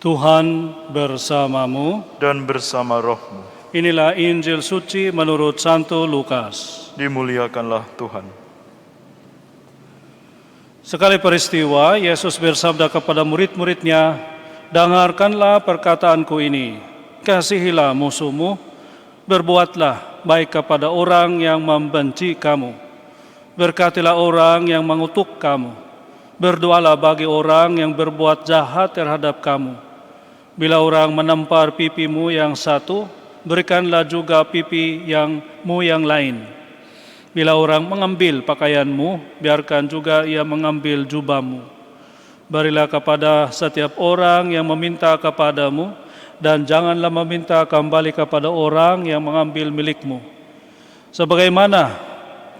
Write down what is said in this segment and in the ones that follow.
Tuhan bersamamu. Dan bersama rohmu. Inilah Injil suci menurut Santo Lukas. Dimuliakanlah Tuhan. Sekali peristiwa, Yesus bersabda kepada murid-muridnya, "Dengarkanlah perkataanku ini, kasihilah musuhmu, berbuatlah baik kepada orang yang membenci kamu, berkatilah orang yang mengutuk kamu, berdoalah bagi orang yang berbuat jahat terhadap kamu. Bila orang menampar pipimu yang satu, berikanlah juga pipimu yang lain. Bila orang mengambil pakaianmu, biarkan juga ia mengambil jubahmu. Berilah kepada setiap orang yang meminta kepadamu, dan janganlah meminta kembali kepada orang yang mengambil milikmu. Sebagaimana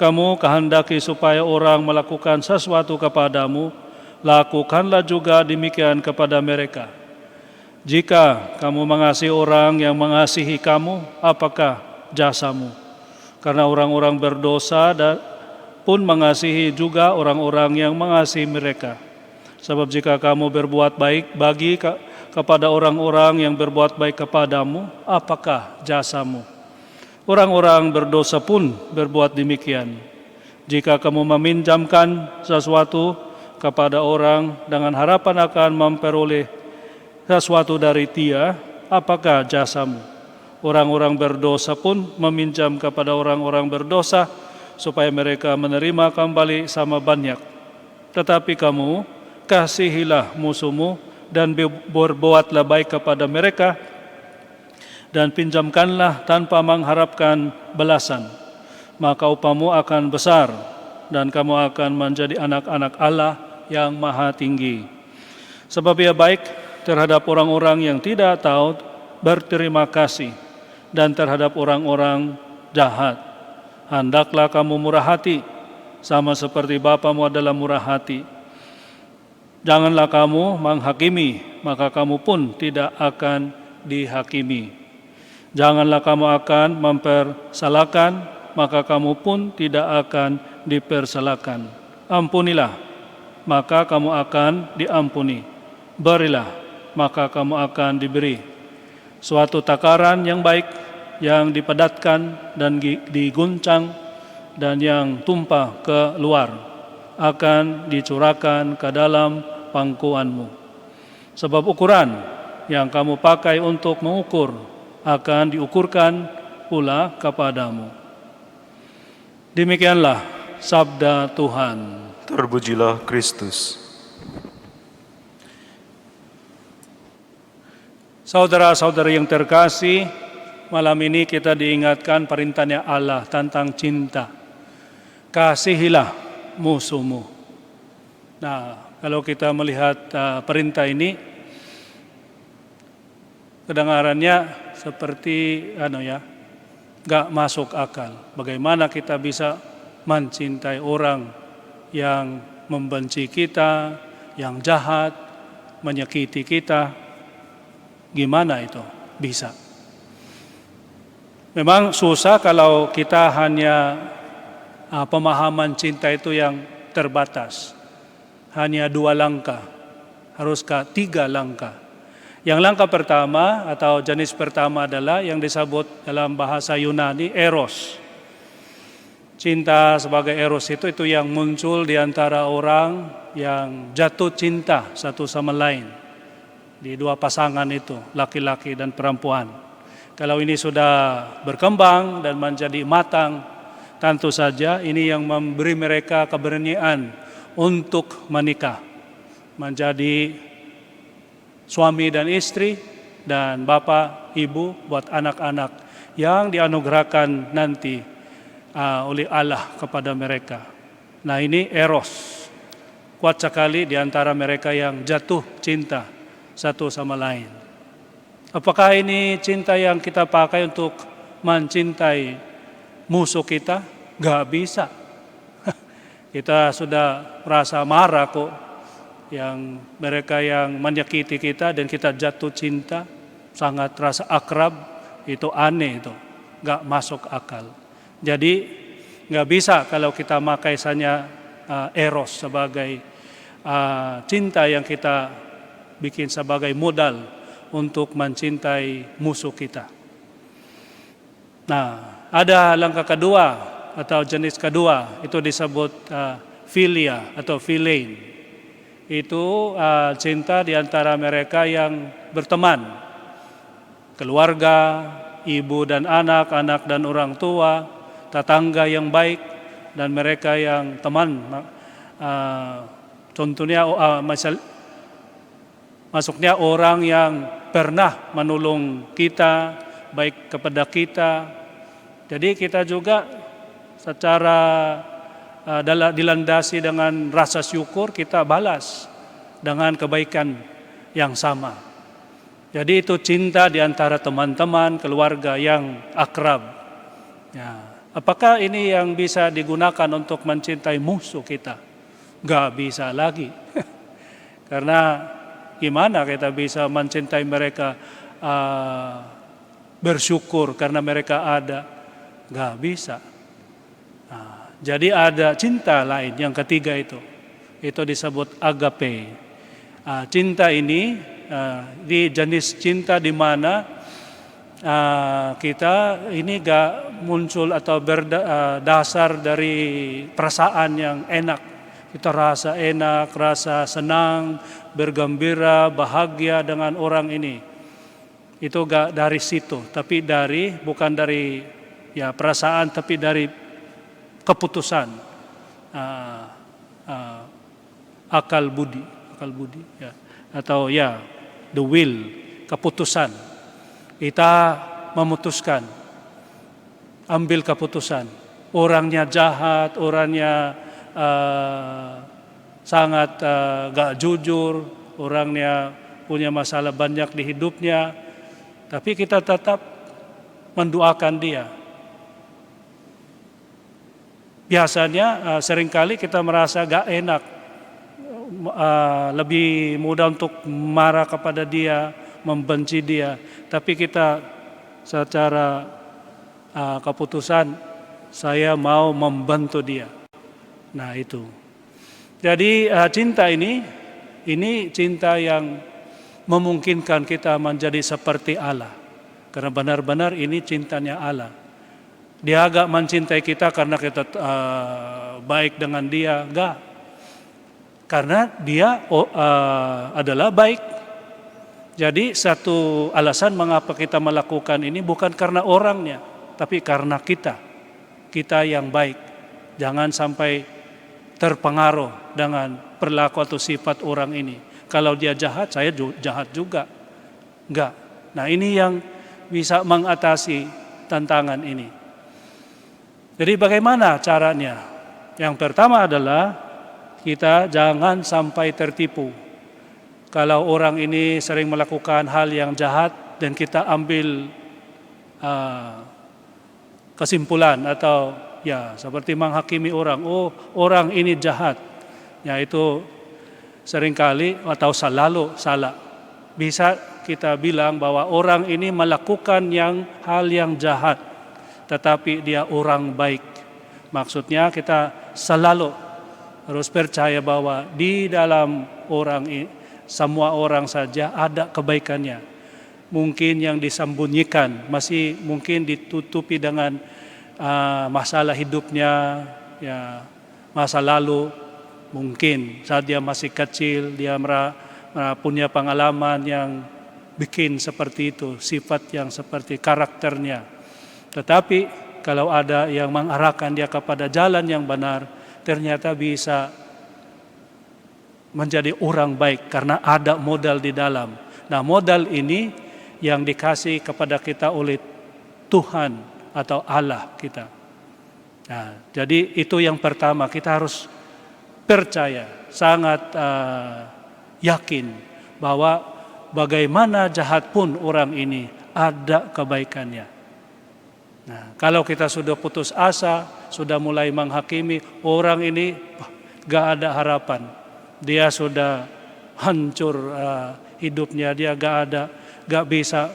kamu kehendaki supaya orang melakukan sesuatu kepadamu, lakukanlah juga demikian kepada mereka. Jika kamu mengasihi orang yang mengasihi kamu, apakah jasamu? Karena orang-orang berdosa pun mengasihi juga orang-orang yang mengasihi mereka. Sebab jika kamu berbuat baik kepada orang-orang yang berbuat baik kepadamu, apakah jasamu? Orang-orang berdosa pun berbuat demikian. Jika kamu meminjamkan sesuatu kepada orang dengan harapan akan memperoleh sesuatu dari dia, apakah jasamu? Orang-orang berdosa pun meminjam kepada orang-orang berdosa supaya mereka menerima kembali sama banyak. Tetapi kamu kasihilah musuhmu dan berbuatlah baik kepada mereka, dan pinjamkanlah tanpa mengharapkan balasan. Maka upamu akan besar dan kamu akan menjadi anak-anak Allah yang maha tinggi. Sebab ia baik terhadap orang-orang yang tidak tahu berterima kasih, dan terhadap orang-orang jahat. Hendaklah kamu murah hati, sama seperti Bapamu adalah murah hati. Janganlah kamu menghakimi, maka kamu pun tidak akan dihakimi. Janganlah kamu akan mempersalahkan, maka kamu pun tidak akan dipersalahkan. Ampunilah, maka kamu akan diampuni. Berilah, maka kamu akan diberi. Suatu takaran yang baik, yang dipadatkan dan diguncang dan yang tumpah ke luar, akan dicurahkan ke dalam pangkuanmu. Sebab ukuran yang kamu pakai untuk mengukur akan diukurkan pula kepadamu." Demikianlah sabda Tuhan. Terpujilah Kristus. Saudara-saudara yang terkasih, malam ini kita diingatkan perintahnya Allah tentang cinta. Kasihilah musuhmu. Nah, kalau kita melihat perintah ini, kedengarannya seperti gak masuk akal. Bagaimana kita bisa mencintai orang yang membenci kita, yang jahat, menyakiti kita? Gimana itu bisa? Memang susah kalau kita hanya pemahaman cinta itu yang terbatas. Hanya 2 langkah, haruskah 3 langkah. Yang langkah pertama atau jenis pertama adalah yang disebut dalam bahasa Yunani eros. Cinta sebagai eros itu yang muncul di antara orang yang jatuh cinta satu sama lain. Di 2 pasangan itu, laki-laki dan perempuan. Kalau ini sudah berkembang dan menjadi matang, tentu saja ini yang memberi mereka keberanian untuk menikah, menjadi suami dan istri, dan bapak, ibu buat anak-anak yang dianugerahkan nanti oleh Allah kepada mereka. Nah, ini eros, kuat sekali di antara mereka yang jatuh cinta satu sama lain. Apakah ini cinta yang kita pakai untuk mencintai musuh kita? Gak bisa. Kita sudah merasa marah kok, yang mereka yang menyakiti kita dan kita jatuh cinta, sangat rasa akrab, itu aneh itu, gak masuk akal. Jadi gak bisa kalau kita pakai hanya eros sebagai cinta yang kita bikin sebagai modal untuk mencintai musuh kita. Nah, ada langkah kedua atau jenis kedua, itu disebut philia atau philein. Itu cinta di antara mereka yang berteman, keluarga, ibu dan anak, anak dan orang tua, tetangga yang baik, dan mereka yang teman. Contohnya masuknya orang yang pernah menolong kita, baik kepada kita. Jadi kita juga secara dilandasi dengan rasa syukur, kita balas dengan kebaikan yang sama. Jadi itu cinta di antara teman-teman, keluarga yang akrab. Ya. Apakah ini yang bisa digunakan untuk mencintai musuh kita? Gak bisa lagi. Karena gimana kita bisa mencintai mereka, bersyukur karena mereka ada? Gak bisa. Jadi ada cinta lain, yang ketiga itu disebut agape. Cinta ini di jenis cinta di mana kita ini gak muncul atau berdasar dari perasaan yang enak. Kita rasa enak, rasa senang, bergembira, bahagia dengan orang ini. Itu gak dari situ, tapi bukan dari perasaan, tapi dari keputusan, akal budi ya, atau the will, keputusan. Kita memutuskan, ambil keputusan. Orangnya jahat, orangnya sangat gak jujur, orangnya punya masalah banyak di hidupnya, tapi kita tetap mendoakan dia. Biasanya seringkali kita merasa gak enak, lebih mudah untuk marah kepada dia, membenci dia. Tapi kita secara keputusan, saya mau membantu dia. Nah itu. Jadi cinta ini cinta yang memungkinkan kita menjadi seperti Allah. Karena benar-benar ini cintanya Allah. Dia agak mencintai kita karena kita baik dengan dia, enggak. Karena dia adalah baik. Jadi satu alasan mengapa kita melakukan ini bukan karena orangnya, tapi karena kita yang baik. Jangan sampai terpengaruh dengan perilaku atau sifat orang ini. Kalau dia jahat, saya jahat juga. Enggak. Nah ini yang bisa mengatasi tantangan ini. Jadi bagaimana caranya? Yang pertama adalah kita jangan sampai tertipu. Kalau orang ini sering melakukan hal yang jahat dan kita ambil kesimpulan atau seperti menghakimi orang, orang ini jahat. Ya itu seringkali atau selalu salah. Bisa kita bilang bahwa orang ini melakukan hal yang jahat, tetapi dia orang baik. Maksudnya kita selalu harus percaya bahwa di dalam orang ini, semua orang saja ada kebaikannya. Mungkin yang disembunyikan, masih mungkin ditutupi dengan masalah hidupnya, masa lalu. Mungkin saat dia masih kecil, dia punya pengalaman yang bikin seperti itu, sifat yang seperti karakternya. Tetapi kalau ada yang mengarahkan dia kepada jalan yang benar, ternyata bisa menjadi orang baik karena ada modal di dalam. Nah, modal ini yang dikasih kepada kita oleh Tuhan atau Allah kita. Nah, jadi itu yang pertama, kita harus percaya, sangat yakin bahwa bagaimana jahat pun orang ini ada kebaikannya. Nah, kalau kita sudah putus asa, sudah mulai menghakimi orang ini, gak ada harapan. Dia sudah hancur hidupnya, dia gak bisa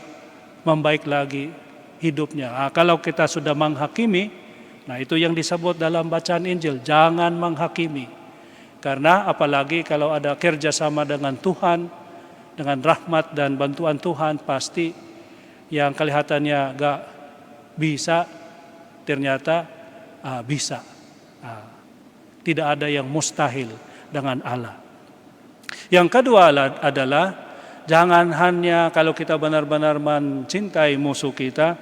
membaik lagi hidupnya. Nah, kalau kita sudah menghakimi, nah itu yang disebut dalam bacaan Injil, jangan menghakimi. Karena apalagi kalau ada kerjasama dengan Tuhan, dengan rahmat dan bantuan Tuhan pasti yang kelihatannya gak bisa ternyata bisa. Tidak ada yang mustahil dengan Allah. Yang kedua adalah jangan hanya kalau kita benar-benar mencintai musuh kita,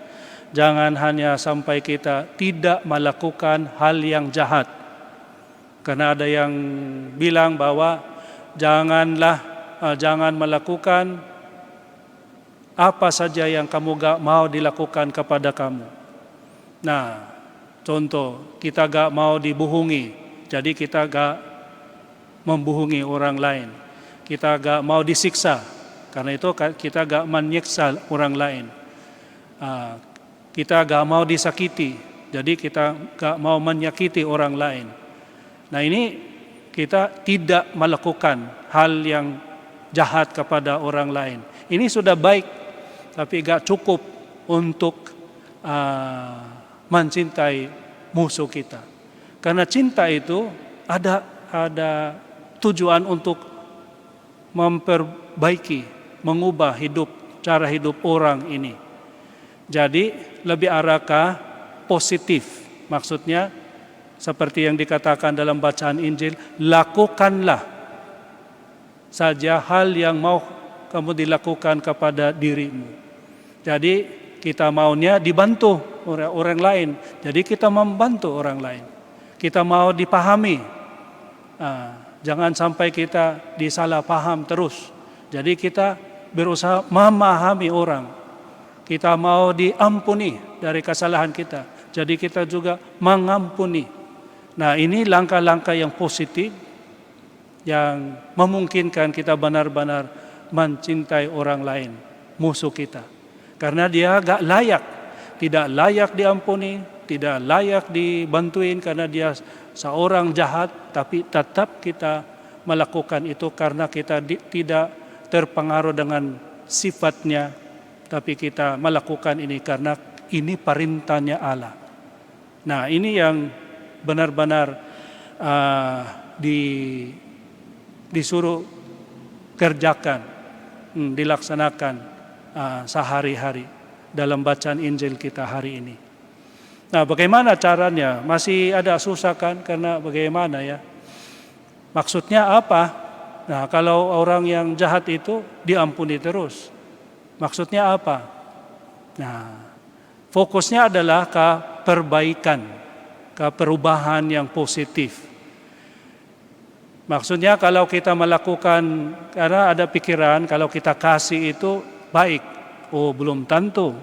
jangan hanya sampai kita tidak melakukan hal yang jahat. Karena ada yang bilang bahwa jangan melakukan apa saja yang kamu gak mau dilakukan kepada kamu. Nah, contoh, kita gak mau dibohongi, jadi kita gak membohongi orang lain. Kita gak mau disiksa, karena itu kita gak menyiksa orang lain. Kita gak mau disakiti, jadi kita gak mau menyakiti orang lain. Nah, ini kita tidak melakukan hal yang jahat kepada orang lain. Ini sudah baik, tapi gak cukup untuk mencintai musuh kita. Karena cinta itu ada tujuan untuk memperbaiki, mengubah cara hidup orang ini. Jadi lebih arah ke positif. Maksudnya seperti yang dikatakan dalam bacaan Injil, lakukanlah saja hal yang mau kamu dilakukan kepada dirimu. Jadi kita maunya dibantu oleh orang lain. Jadi kita membantu orang lain. Kita mau dipahami. Jangan sampai kita disalah paham terus. Jadi kita berusaha memahami orang. Kita mau diampuni dari kesalahan kita. Jadi kita juga mengampuni. Nah, ini langkah-langkah yang positif yang memungkinkan kita benar-benar mencintai orang lain, musuh kita. Karena dia gak layak, tidak layak diampuni, tidak layak dibantuin karena dia seorang jahat, tapi tetap kita melakukan itu karena kita tidak terpengaruh dengan sifatnya, tapi kita melakukan ini karena ini perintahnya Allah. Nah, ini yang benar-benar disuruh kerjakan, dilaksanakan sehari-hari dalam bacaan Injil kita hari ini. Nah, bagaimana caranya? Masih ada susah kan? Karena bagaimana ya? Maksudnya apa? Nah, kalau orang yang jahat itu diampuni terus. Maksudnya apa? Nah, fokusnya adalah ke perbaikan, ke perubahan yang positif. Maksudnya kalau kita melakukan, karena ada pikiran kalau kita kasih itu baik. Oh, belum tentu.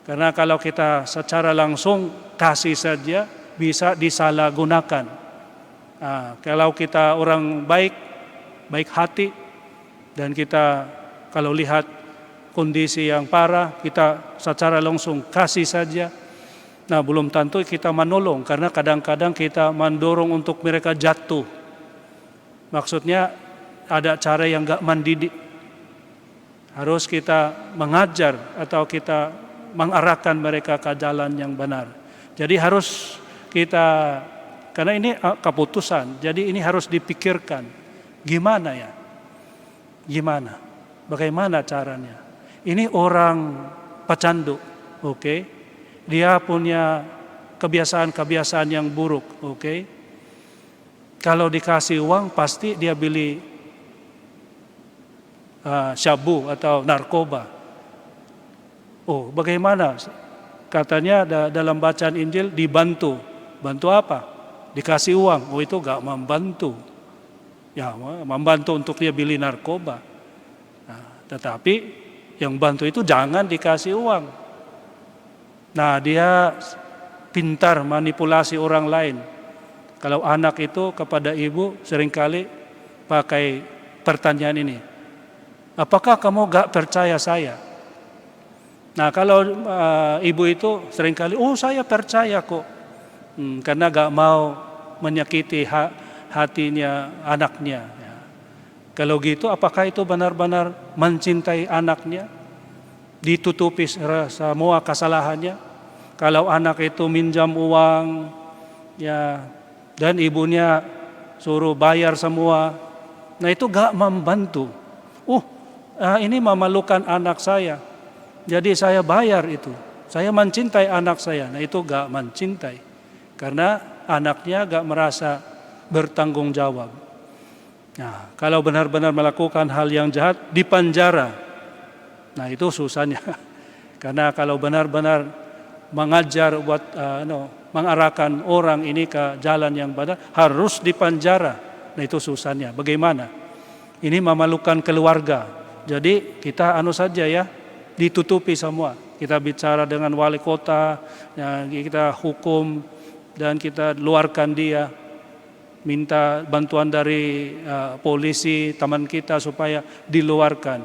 Karena kalau kita secara langsung kasih saja bisa disalahgunakan. Kalau kita orang baik hati, dan kita kalau lihat kondisi yang parah, kita secara langsung kasih saja. Nah, belum tentu kita menolong, karena kadang-kadang kita mendorong untuk mereka jatuh. Maksudnya ada cara yang gak mendidik. Harus kita mengajar atau kita mengarahkan mereka ke jalan yang benar. Jadi harus kita, karena ini keputusan, jadi ini harus dipikirkan. Gimana ya? Gimana? Bagaimana caranya? Ini orang pecandu, oke? Dia punya kebiasaan-kebiasaan yang buruk, oke? Kalau dikasih uang pasti dia beli syabu atau narkoba. Oh, bagaimana? Katanya dalam bacaan Injil dibantu. Bantu apa? Dikasih uang. Oh, itu gak membantu. Ya, membantu untuk dia beli narkoba. Nah, tetapi yang bantu itu jangan dikasih uang. Nah, dia pintar manipulasi orang lain. Kalau anak itu kepada ibu seringkali pakai pertanyaan ini. Apakah kamu gak percaya saya? Nah, kalau ibu itu seringkali, oh saya percaya kok. Karena gak mau menyakiti hatinya anaknya. Ya. Kalau gitu, apakah itu benar-benar mencintai anaknya? Ditutupi semua kesalahannya? Kalau anak itu minjam uang, ya, dan ibunya suruh bayar semua, nah itu gak membantu. ini memalukan anak saya, jadi saya bayar itu. Saya mencintai anak saya. Nah itu gak mencintai, karena anaknya gak merasa bertanggung jawab. Nah, kalau benar-benar melakukan hal yang jahat, dipenjara. Nah itu susahnya. Karena kalau benar-benar mengajar buat mengarahkan orang ini ke jalan yang benar, harus dipenjara. Nah itu susahnya. Bagaimana? Ini memalukan keluarga. Jadi kita saja ya, ditutupi semua. Kita bicara dengan wali kota, ya, kita hukum dan kita luarkan dia. Minta bantuan dari polisi teman kita supaya diluarkan.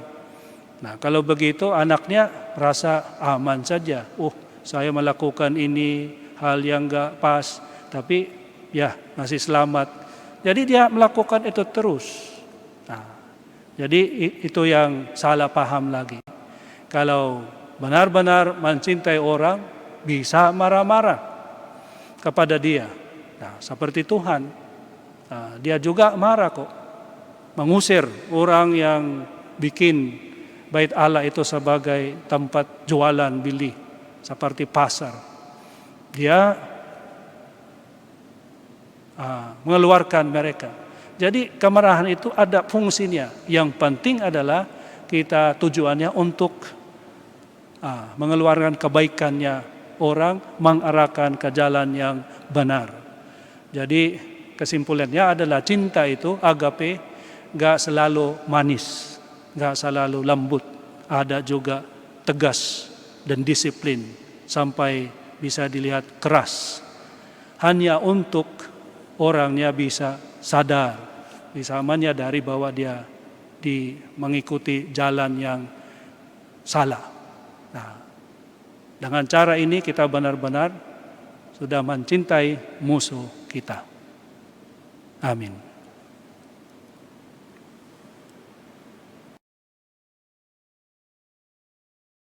Nah kalau begitu anaknya rasa aman saja. Saya melakukan ini hal yang gak pas, tapi ya masih selamat. Jadi dia melakukan itu terus. Nah, jadi itu yang salah paham lagi. Kalau benar-benar mencintai orang, bisa marah-marah kepada dia. Nah seperti Tuhan. Dia juga marah kok, mengusir orang yang bikin bait Allah itu sebagai tempat jualan beli, seperti pasar. Dia mengeluarkan mereka. Jadi kemarahan itu ada fungsinya. Yang penting adalah kita tujuannya untuk mengeluarkan kebaikannya orang, mengarahkan ke jalan yang benar. Jadi kesimpulannya adalah cinta itu, agape, gak selalu manis, gak selalu lembut. Ada juga tegas dan disiplin sampai bisa dilihat keras. Hanya untuk orangnya bisa sadar, bisa menyadari bahwa dia mengikuti jalan yang salah. Nah, dengan cara ini kita benar-benar sudah mencintai musuh kita. Amin.